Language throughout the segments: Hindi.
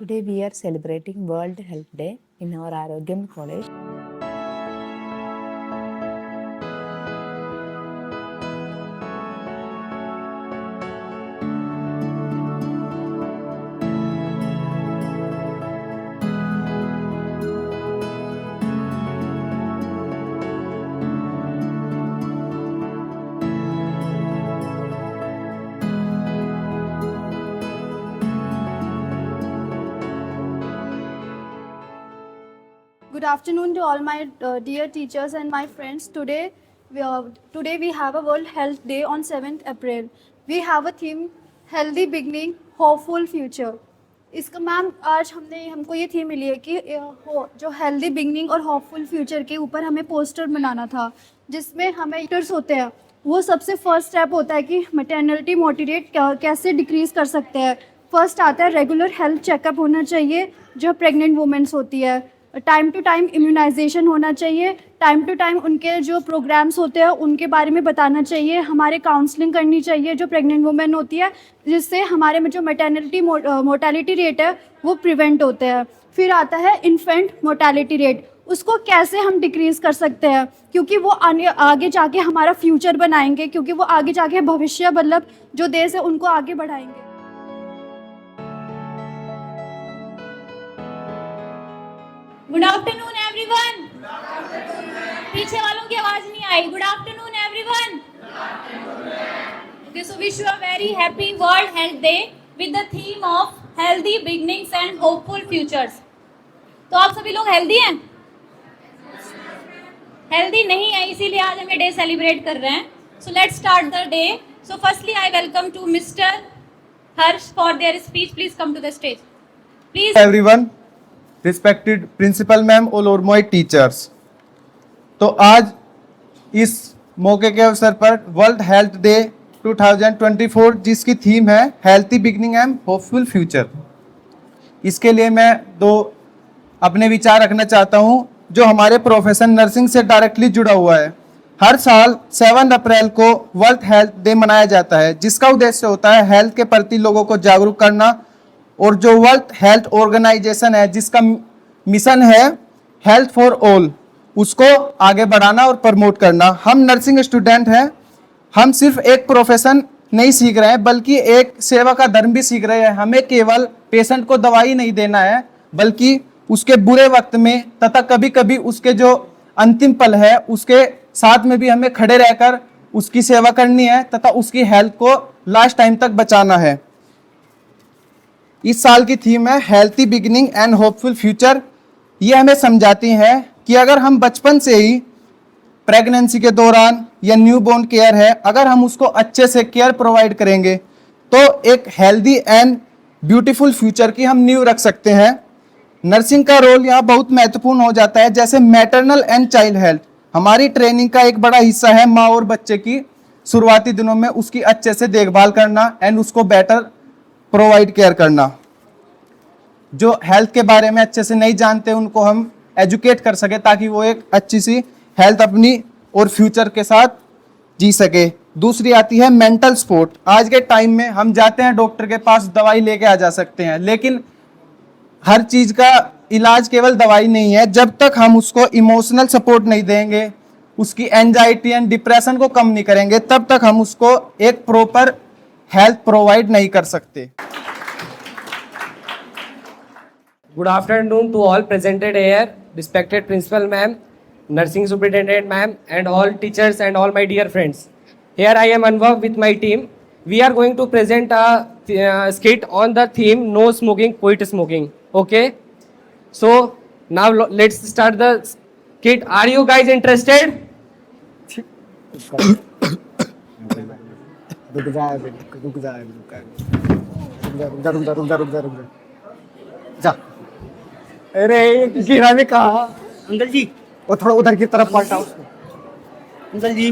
Today we are celebrating World Health Day in our Arogyam College. Good afternoon to all my dear teachers and my friends. Today we have a World Health Day on 7th April. We have a theme Healthy Beginning, Hopeful Future. इसका मैम आज हमको ये थीम मिली है कि जो हेल्दी बिगनिंग और होपफुल फ्यूचर के ऊपर हमें पोस्टर बनाना था, जिसमें हमें ईटर्स होते हैं। वो सबसे फर्स्ट स्टेप होता है कि मैटरनिटी मोर्टेलिटी कैसे डिक्रीज़ कर सकते हैं। फर्स्ट आता है रेगुलर हेल्थ चेकअप होना चाहिए जो प्रेग्नेंट वुमेंस होती है। टाइम टू टाइम इम्यूनाइजेशन होना चाहिए। टाइम टू टाइम उनके जो प्रोग्राम्स होते हैं उनके बारे में बताना चाहिए। हमारे काउंसलिंग करनी चाहिए जो प्रेग्नेंट वुमेन होती है, जिससे हमारे में जो मैटरनिटी मोर्टेलिटी रेट है वो प्रिवेंट होते हैं। फिर आता है इन्फेंट मोर्टेलिटी रेट, उसको कैसे हम डिक्रीज़ कर सकते हैं, क्योंकि वो आगे जाके हमारा फ्यूचर बनाएंगे, क्योंकि वो आगे जाके भविष्य मतलब जो देश है उनको आगे बढ़ाएंगे। Good afternoon everyone. पीछे वालों की आवाज नहीं आई। Good afternoon everyone. Okay, so wish you a very happy World Health Day with the theme of healthy beginnings and hopeful futures. तो आप सभी लोग हेल्दी हैं? हेल्दी नहीं है, इसीलिए आज हम ये डे सेलिब्रेट कर रहे हैं। So let's start the day. So firstly I welcome to mister Harsh for their speech. Please come to the stage please. Everyone, respected principal ma'am और माय टीचर्स, तो आज इस मौके के अवसर पर वर्ल्ड हेल्थ डे 2024 जिसकी थीम है healthy beginning and hopeful future, इसके लिए मैं दो अपने विचार रखना चाहता हूं जो हमारे प्रोफेशन नर्सिंग से डायरेक्टली जुड़ा हुआ है। हर साल 7 अप्रैल को वर्ल्ड हेल्थ डे मनाया जाता है, जिसका उद्देश्य होता है हेल्थ के प्रति लोगों को जागरूक करना, और जो वर्ल्ड हेल्थ ऑर्गेनाइजेशन है जिसका मिशन है हेल्थ फॉर ऑल, उसको आगे बढ़ाना और प्रमोट करना। हम नर्सिंग स्टूडेंट हैं, हम सिर्फ एक प्रोफेशन नहीं सीख रहे हैं बल्कि एक सेवा का धर्म भी सीख रहे हैं। हमें केवल पेशेंट को दवाई नहीं देना है, बल्कि उसके बुरे वक्त में तथा कभी कभी उसके जो अंतिम पल है उसके साथ में भी हमें खड़े रहकर उसकी सेवा करनी है तथा उसकी हेल्थ को लास्ट टाइम तक बचाना है। इस साल की थीम है healthy beginning and hopeful future. ये हमें समझाती है कि अगर हम बचपन से ही प्रेगनेंसी के दौरान या न्यूबॉर्न केयर है, अगर हम उसको अच्छे से केयर प्रोवाइड करेंगे तो एक हेल्दी एंड ब्यूटीफुल फ्यूचर की हम नींव रख सकते हैं। नर्सिंग का रोल यहाँ बहुत महत्वपूर्ण हो जाता है। जैसे मैटरनल एंड चाइल्ड हेल्थ हमारी ट्रेनिंग का एक बड़ा हिस्सा है। माँ और बच्चे की शुरुआती दिनों में उसकी अच्छे से देखभाल करना एंड उसको बेटर प्रोवाइड केयर करना। जो हेल्थ के बारे में अच्छे से नहीं जानते उनको हम एजुकेट कर सके ताकि वो एक अच्छी सी हेल्थ अपनी और फ्यूचर के साथ जी सके। दूसरी आती है मेंटल सपोर्ट। आज के टाइम में हम जाते हैं डॉक्टर के पास, दवाई लेके आ जा सकते हैं, लेकिन हर चीज का इलाज केवल दवाई नहीं है। जब तक हम उसको इमोशनल सपोर्ट नहीं देंगे, उसकी एंजाइटी एंड डिप्रेशन को कम नहीं करेंगे, तब तक हम उसको एक प्रॉपर हेल्थ प्रोवाइड नहीं कर सकते। Good afternoon to all presented here, respected principal ma'am, nursing superintendent ma'am, and all teachers and all my dear friends. Here I am Anvav with my team. We are going to present a skit on the theme "No Smoking, Quit Smoking." Okay, so now let's start the skit. Are you guys interested? जा। अरे गिरा ने कहा अंकल जी, वो थोड़ा उधर की तरफ पलटा उसको। अंकल जी,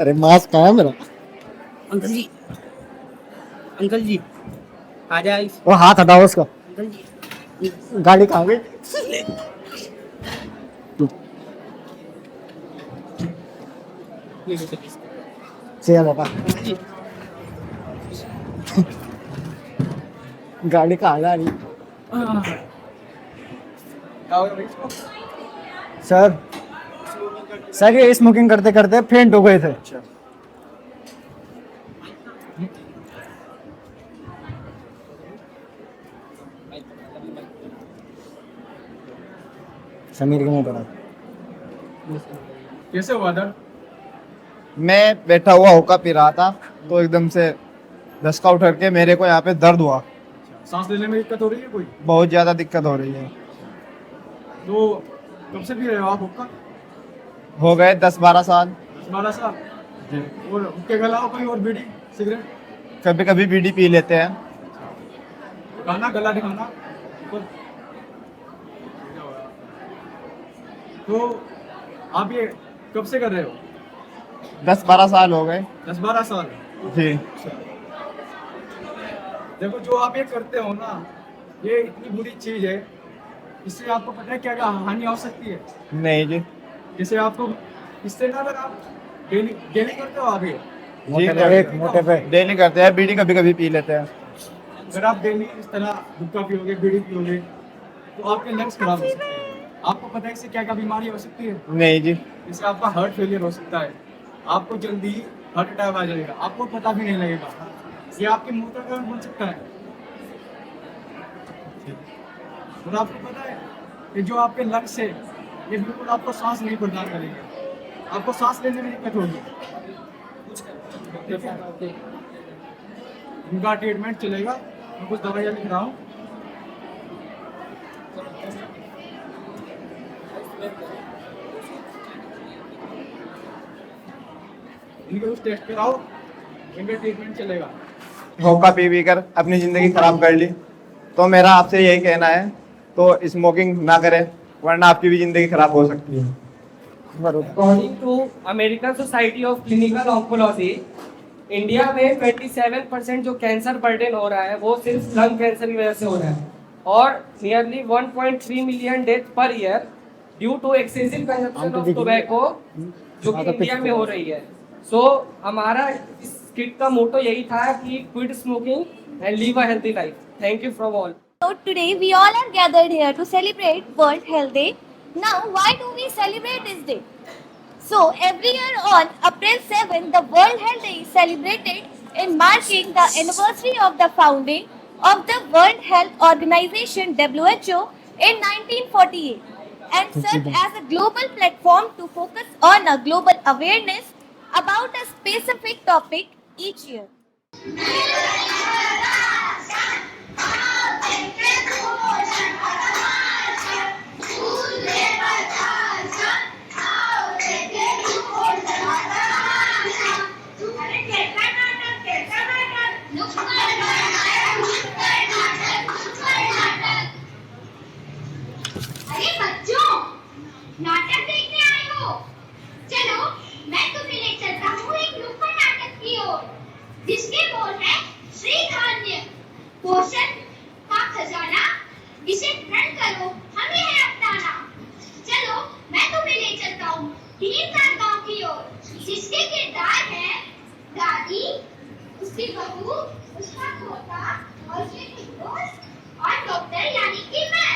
अरे मास्क कहाँ है मेरा? अंकल जी आ जाए। वो हाथ हटाओ उसका। अंकल जी गाड़ी कहाँ गई? चल बाबा गाड़ी कहाँ जा रही? सर सर ये स्मोकिंग करते करते फेंट हो गए थे। समीर के मुंह पर कैसे हुआ था? मैं बैठा हुआ होका पी रहा था तो एकदम से धसका उठ के मेरे को यहाँ पे दर्द हुआ। सांस लेने में दिक्कत हो रही है कोई? बहुत ज्यादा दिक्कत हो रही है। तो कब से पी रहे हो आप हुक्का? हो गए 10-12 साल। 12 साल। और हुक्के के अलावा कोई और बीड़ी सिगरेट? कभी कभी बीड़ी पी लेते हैं। खाना गला दिखाना ऊपर। तो आप ये कब से कर रहे हो? 10-12 साल हो गए। 10-12 साल। जी। देखो जो आप ये करते हो ना, ये इतनी बुरी चीज है, इससे आपको पता है क्या क्या हानि हो सकती है? नहीं जी। जैसे आपको इससे ना, अगर आप डेली डेली करते हो आप ये, मोटे पे डेली करते हैं, बीड़ी कभी कभी पी लेते हैं। अगर आप डेली इस तरह गुटखा पियोगे, बीड़ी पियोगे, तो आपके लंग्स खराब हो सकते हैं। आपको पता है इससे क्या क्या बीमारी हो सकती है? नहीं जी। इससे आपका हार्ट फेलियर हो सकता है, आपको जल्दी हार्ट अटैक आ जाएगा, आपको पता भी नहीं लगेगा। ये आपके मुंह का कारण बन सकता है। और आपको पता है कि जो आपके लंग्स है, ये बिल्कुल आपको सांस नहीं प्रदान करेंगे, आपको सांस लेने में दिक्कत होगी। इनका ट्रीटमेंट चलेगा, मैं कुछ दवाइयाँ लिख रहा हूँ। इनके कुछ टेस्ट कराओ, इनका ट्रीटमेंट चलेगा। होका पी कर अपनी जिंदगी खराब कर ली, तो मेरा आपसे यही कहना है, तो स्मोकिंग ना करें, वरना आपकी भी जिंदगी खराब हो सकती है। According to American Society of Clinical Oncology, India में 27% जो कैंसर बर्डन हो रहा है वो सिर्फ लंग कैंसर की वजह से हो रहा है, और nearly 1.3 million death per year due to excessive consumption of tobacco जो कि इंडिया में हो रही है। सो हमारा इस किट का मोटो यही था कि quit smoking and live a healthy life. Thank you from all. So today we all are gathered here to celebrate World Health Day. Now why do we celebrate this day? So every year on April 7, the World Health Day is celebrated in marking the anniversary of the founding of the World Health Organization WHO in 1948 and served as a global platform to focus on a global awareness about a specific topic each year. अरे बच्चों, नाटक देखने आए हो? चलो मैं तुम्हें ले चलता हूँ एक नुक्कड़ नाटक की ओर, जिसके बोल है श्री धान्य पोषण का खजाना, इसे ग्रहण करो, हमें है अपनाना। चलो मैं तुम्हें ले चलता हूँ हीरनाथ गांव की ओर, जिसके किरदार है दादी, उसकी बहू, उसका पोता और उसके दोस्त और डॉक्टर यानी कि मैं।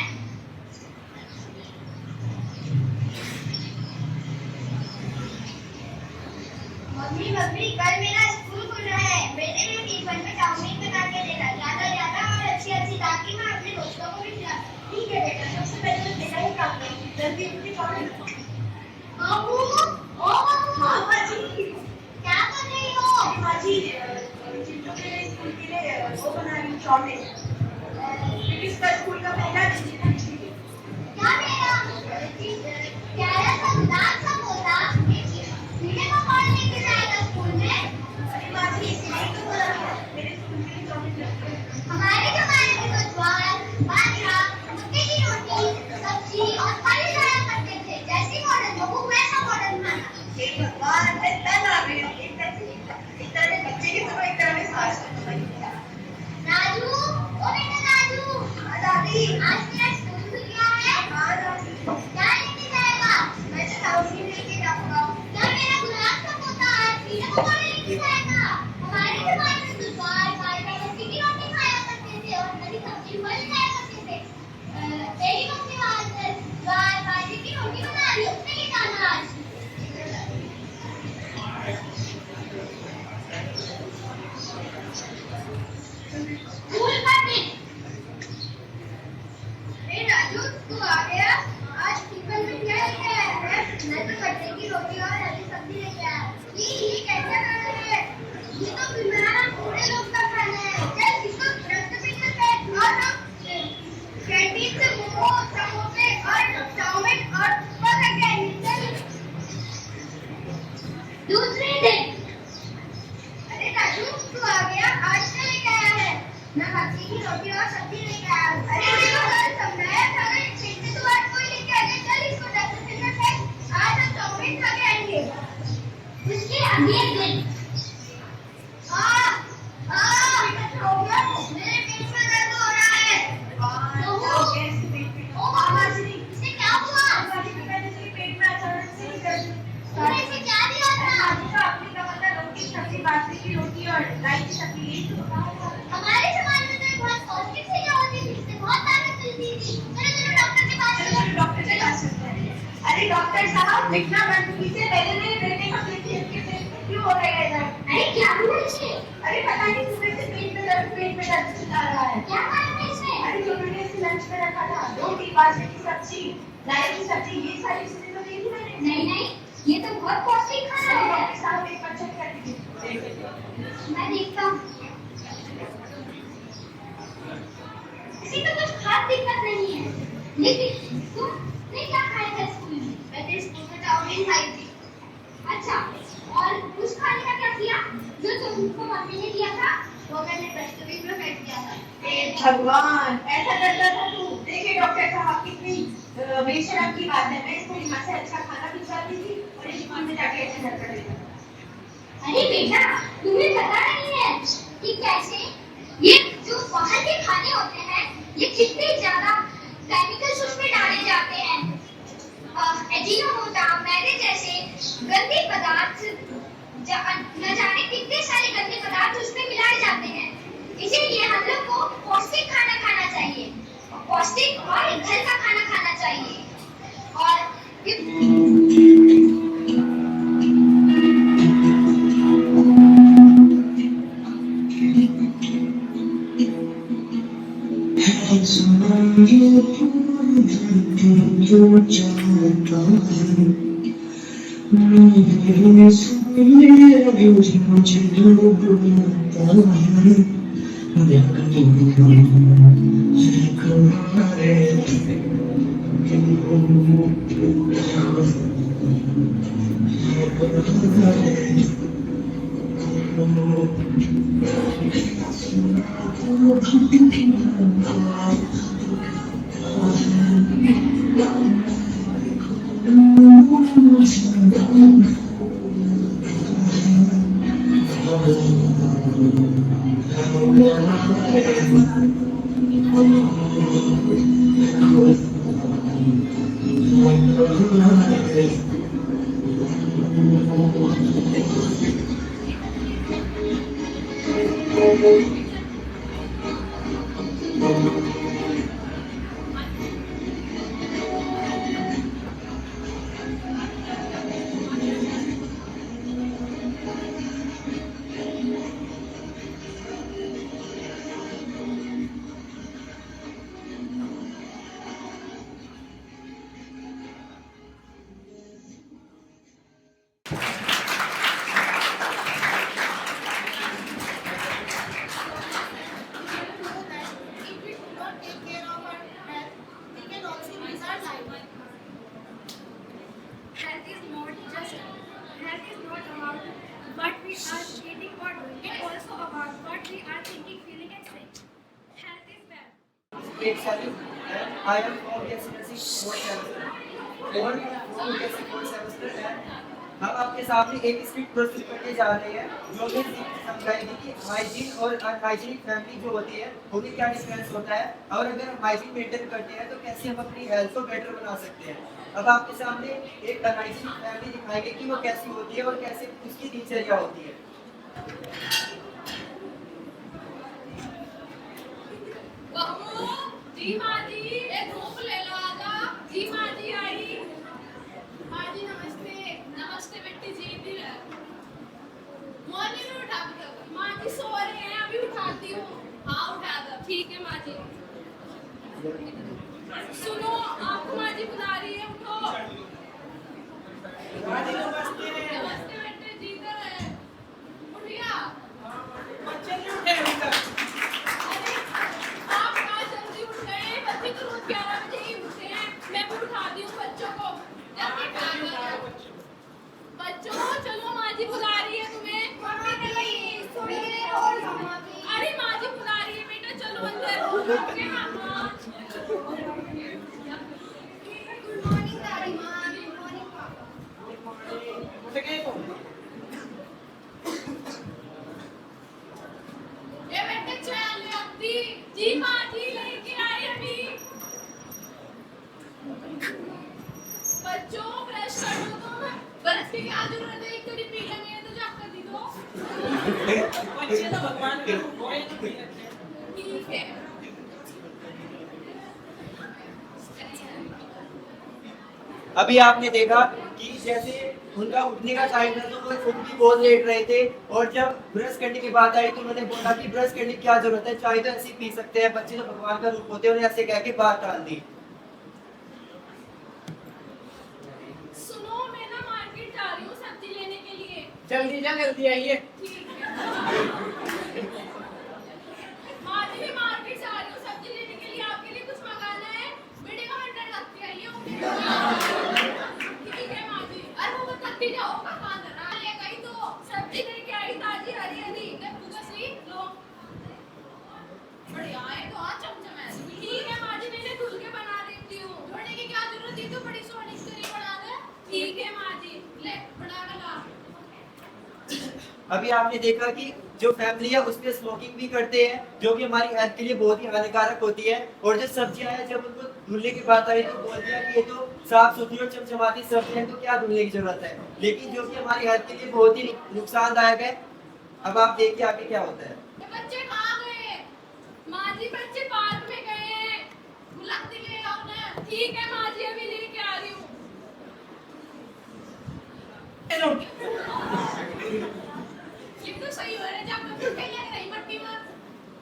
मम्मी कल मेरा स्कूल खुल रहा है, बेटे ने टिफिन में चाउमीन बना के देना, ज्यादा और अच्छी ताकि मैं अपने दोस्तों को भी खिला। ठीक है बेटा, सबसे पहले तो बेटा ही काम करें, जल्दी उठे चाउमीन। बाबू, ओ हाँ बाजी, क्या कर रही हो? बाजी, चिंटू के लिए स्कूल के लिए वो बना रही हूँ चाउमीन। इसका स्कूल का पहला दिन है। क्या मेरा प्यारा सा गुलाब सा पोता मेरे को कौन लेके जाएगा स्कूल में? अरे बाजी, इसलिए तो बोला था मेरे स्कूल में चाउमीन रखते हैं। हमारे जमाने में तो ज्वार, बाजरा, मक्के की रोटी, सब्जी और फल खाया करते थे। जैसी मॉडर्न बहू वैसा मॉडर्न खाना। हे भगवान, मैं तन आ गई हूँ। एक तरह बच्चे की तरह एक तरह में खास राजू, स्कूल का दिन। ए राजू, तू आ गया? आज टिफिन में क्या लेके आया है? मैं तो कट्टे की रोटी और हरी सब्जी लेके आया। ये कैसा खाना है? ये तो बीमार बूढ़े लोग का खाना है। चल इसको डस्टबिन में फेंक और हम कैंटीन से मोमोज, समोसे और चाउमीन और ऊपर लेके आएंगे। चल। दूसरे दिन। अरे राजू, तू आ गया? आज क्या लेके आया है? मैं मक्की की रोटी और सब्जी लेके आया हूँ। अरे मैंने कल समझाया था ना, फिर से तू आज कोई लेके आ गया। चल इसको डस्टबिन में फेंक। आज हम चाउमीन खा के आएंगे। उसके अगले दिन। हो गया? मेरे पेट में दर्द हो रहा है। ओ मामा जी, इसे क्या हुआ? पेट में अचानक से दर्द। तूने इसे क्या दिया था? आपने कहा था रोटी, सब्जी, बाजरे की रोटी और राई की सब्जी। हमारे समाज में तो बहुत पौष्टिक चीजें होती थी, इससे बहुत ताकत मिलती थी। चलो डॉक्टर के पास चलो, डॉक्टर के पास चलते हैं। अरे डॉक्टर साहब, लिखना बंद कीजिए। पहले मेरे बेटे का पेट क्यों हो रहा है दर्द? अरे क्या हुआ इसे? अरे पता नहीं, सुबह से पेट में दर्द चिल्ला रहा है। क्या खाया था इसने? अरे जो मैंने इसे लंच में रखा था, रोटी, बाजरे की सब्जी, राई की सब्जी, ये सारी चीजें तो देखी मैंने। नहीं, ये तो बहुत पौष्टिक खाना है। डॉक्टर साहब एक बार चेक कर लीजिए। मैं देखता हूँ। इसी तो कुछ खास दिक्कत नहीं है। लेकिन तुमने क्या खाया था स्कूल में? मैंने स्कूल में चाउमीन खाई थी। अच्छा, और उस खाने का क्या किया जो तुमको मम्मी ने दिया था? वो मैंने डस्टबिन में फेंक दिया था। हे भगवान, ऐसा करता था तू? देखिए डॉक्टर साहब, कितनी बेशरम की बात है। मैं इसको यहाँ से अच्छा खाना खिलाती थी और स्कूल में जाके ऐसे करता था। अरे बेटा, तुम्हें पता नहीं है कि कैसे ये जो बाहर के खाने होते हैं, ये कितने ज्यादा केमिकल्स उसमें डाले जाते हैं। एजिनोमोटो, मैदे जैसे गंदे पदार्थ, न जाने कितने सारे गंदे पदार्थ उसमें मिलाए जाते हैं। इसीलिए हम लोग को पौष्टिक खाना खाना चाहिए, पौष्टिक और घर का खाना खाना चाहिए। और I am from BSc fourth semester. Over from BSc fourth semester and हम आपके सामने एक स्क्रिप्ट प्रस्तुत करके जा रहे हैं जो हमें समझाएगी कि हाइजीन और अनहाइजीनिक फैमिली जो होती है उनमें क्या डिफरेंस होता है और अगर हम हाइजीन मेंटेन करते हैं तो कैसे हम अपनी हेल्थ को बेटर बना सकते हैं। अब आपके सामने एक अनहाइजीनिक फैमिली दिखाएंगे कि वो कैसी होती है और कैसे उसकी दिनचर्या होती है। जी माँ जी, एक धूप ले लो आगा। जी माँ जी आई। माँ जी नमस्ते। नमस्ते बेटी जी। मॉर्निंग में उठा माँ जी सो रहे हैं, अभी उठाती हूँ। ठीक है माँ जी। सुनो, आपको माँ जी बुला रही है, उठो। नमस्ते बेटे, जीते रहे। उठ गया? बच्चे नहीं उठे अभी तक। अरे, आप कहाँ जल्दी उठ गए? बच्चे तो रोज 11 बजे ही उठते हैं। मैं भी उठाती हूँ बच्चों को। जल्दी उठाओ बच्चों, चलो माँ जी बुला रही है तुम्हें। थोड़ी देर और मम्मा की। अरे माँ जी बुला रही है बेटा, चलो अंदर। ओके मामा। गुड मॉर्निंग दादी माँ, गुड मॉर्निंग पापा। ये बेटे चाय ले आती। जी माँ जी लेके आई अभी। बच्चों ब्रश कर लो तुम। ब्रश की क्या जरूरत है? एक तो रिपीट लगे है तो जा कर दी दो। बच्चे तो भगवान के रूप में। ठीक है। अभी आपने देखा कि जैसे उनका उठने का टाइम था तो वो खुद भी बहुत लेट रहे थे, और जब ब्रश करने की बात आई तो उन्होंने बोला कि ब्रश करने की क्या जरूरत है, चाय तो ऐसे ही पी सकते हैं, बच्चे तो भगवान का रूप होते हैं, उन्हें ऐसे कह के बात टाल दी। सुनो, मैं ना मार्केट जा रही हूँ सब्जी लेने के लिए। जल्दी जा, जल्दी आइए। ठीक है। माँ जी भी मार्केट जा रही हूँ सब्जी लेने के लिए। आपके लिए कुछ मंगाना है? बेटे का मटन रख के आइए। ठीक है माँ जी। अरे वो मत रखती जाओ, कहाँ धरा ले गई तो सब्जी लेके आई ताजी हरी हरी। ले पूजा सी लो। बढ़िया है तो आज चमचम है। ठीक है माँ जी, मैंने धुल के बना देती हूँ। धोने की क्या जरूरत है? तो बड़ी सोनी करी बना दे। ठीक है माँ जी, ले बना के ला। अभी आपने देखा कि जो फैमिली है उसमें स्मोकिंग भी करते हैं, जो कि हमारी हेल्थ के लिए बहुत ही हानिकारक होती है। और जो सब्जियां हैं, जब उनको धुलने की बात आई तो बोल दिया कि ये तो साफ सुथरी और चमचमाती सब्जियां हैं, तो क्या धुलने की जरूरत है, लेकिन जो कि हमारी हेल्थ के लिए बहुत ही नुकसानदायक है। अब आप देखिए आगे क्या होता है। बच्चे कहाँ गए? माँ जी बच्चे पार्क में गए हैं। बुलाते ले आओ ना। ठीक है माँ जी, अभी लेके आ रही हूँ। ये तो सही हो रहा है, जब तुम खेलने गई मट्टी में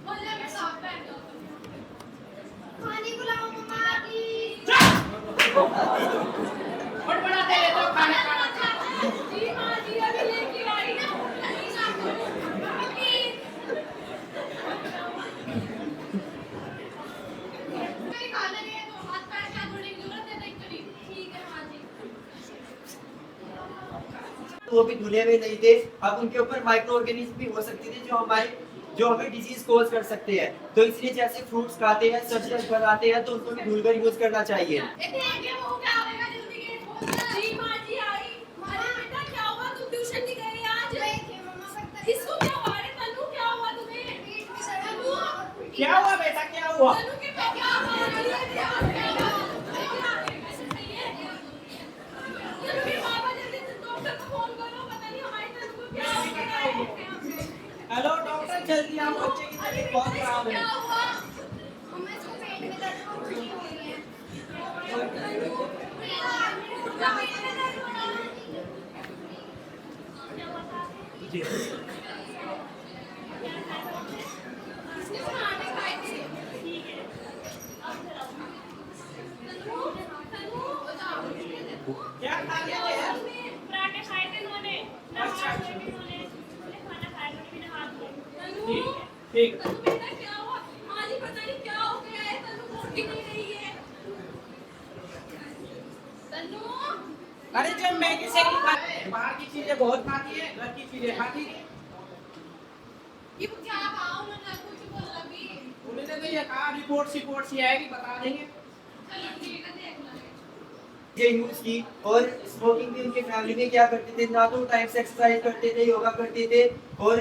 मोहल्ले में साफ बैठ जाओ तुम। पानी बुलाओ मम्मा प्लीज। बड़ा दे दो खाना खाना। जी माँ जी, अभी लेके आई ना। नहीं ना प्लीज। मेरे खाने लिए तो हाथ पैर क्या धोने की जरूरत है? नहीं करी। ठीक है माँ जी। वो भी धुले हुए नहीं थे। अब उनके ऊपर माइक्रो ऑर्गेनिज्म भी हो सकते थे जो हमें डिजीज कोज कर सकते हैं। तो इसलिए जैसे फ्रूट्स खाते हैं, सब्जियां बनाते हैं, तो उनको भी धुलकर यूज करना चाहिए। देखिए वो क्या होगा, जल्दी गेट खोल। जी माँ जी आई। अरे बेटा क्या हुआ, तुम ट्यूशन नहीं गई आज? गई थी मम्मा, पर इसको क्या हुआ? अरे तनु क्या हुआ तुम्हें? पेट में दर्द हुआ और उल्टी। क्या हुआ बेटा, क्या हुआ? तनु के पेट क्या हुआ? ऐसे सही है? तनु के पापा जल्दी डॉक्टर को फोन करो, पता नहीं हमारी तनु को क्या हो गया है। हेलो डॉक्टर, जल्दी आओ, बच्चे की तबीयत बहुत खराब है। क्या हुआ? मम्मा इसको पेट में दर्द और उल्टी हो रही है। क्या खा लिया है? पराठे खाए थे इन्होंने। अच्छा, अच्छा। इन्होंने खाना खाया तो बिना हाथ धोए। ठीक है, ठीक है। तनु बेटा क्या हुआ? आज ही पता नहीं क्या हो गया है, तनु मोटी नहीं रही है। तनु अरे जब मैगी से नहीं खाते, बाहर की चीजें बहुत खाती है, घर की चीजें खाती नहीं। ये क्या कहा उन्होंने? कुछ बोल लगी। उन्होंने तो ये कहा रिपोर्ट सी आएगी, बता देंगे। चलो ठीक है, देख लो। ये यूज की। और स्मोकिंग भी उनके फैमिली में क्या करते थे, ना तो टाइम से एक्सरसाइज करते थे, योगा करते थे, और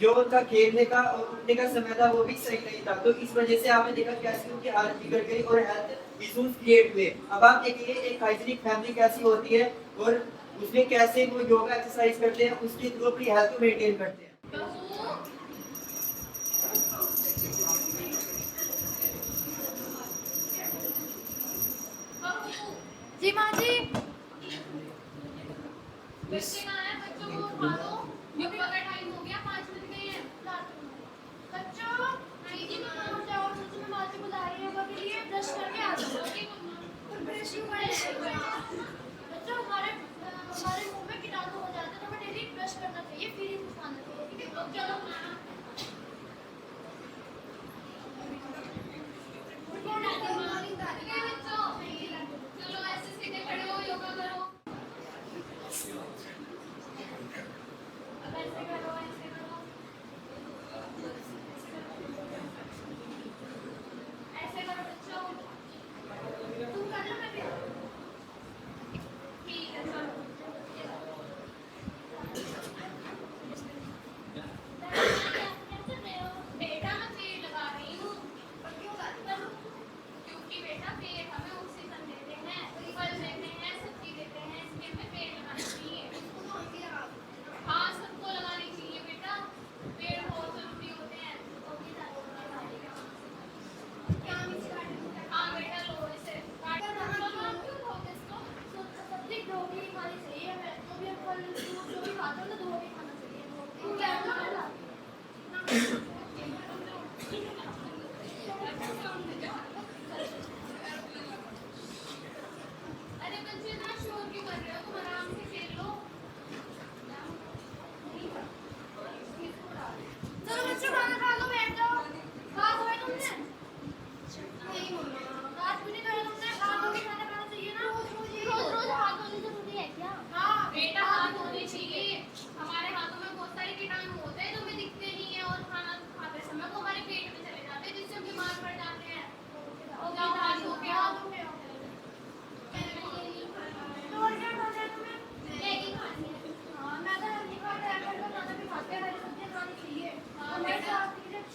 जो उनका खेलने का और उठने का समय था वो भी सही नहीं था। तो इस वजह से आपने देखा कैसे उनकी हालत बिगड़ गई और हेल्थ इश्यूज क्रिएट हुए। अब आप देखिए एक हाइजीनिक फैमिली कैसी होती है, और उसमें कैसे वो योगा एक्सरसाइज करते हैं, उसके थ्रू अपनी हेल्थ को मेंटेन करते हैं। जी माँ जी। बच्चे कहाँ हैं? बच्चों को उठा दो। योगा का टाइम हो गया, 5 बज गए हैं। बच्चों, जी मम्मा।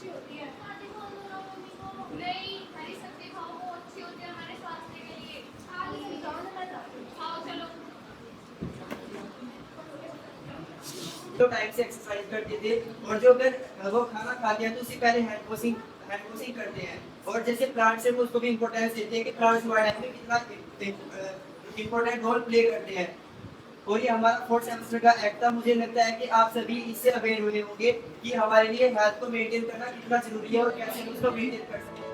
अच्छी होती है। नहीं, हरी सब्जी खाओ, वो अच्छी होती है हमारे स्वास्थ्य के लिए। खाओ चलो। तो टाइम से एक्सरसाइज करते थे, और जो अगर वो खाना खाते हैं तो उससे पहले हैंड वॉशिंग करते हैं। और जैसे प्लांट्स है वो उसको भी इम्पोर्टेंस देते हैं कि प्लांट्स हमारे लाइफ में कितना इम्पोर्टेंट रोल प्ले करते हैं। और ये हमारा 4th सेमेस्टर का एक्ट था। मुझे लगता है कि आप सभी इससे अवेयर हुए होंगे कि हमारे लिए हेल्थ को मेंटेन करना कितना जरूरी है और कैसे हम उसको मेंटेन कर सकते हैं।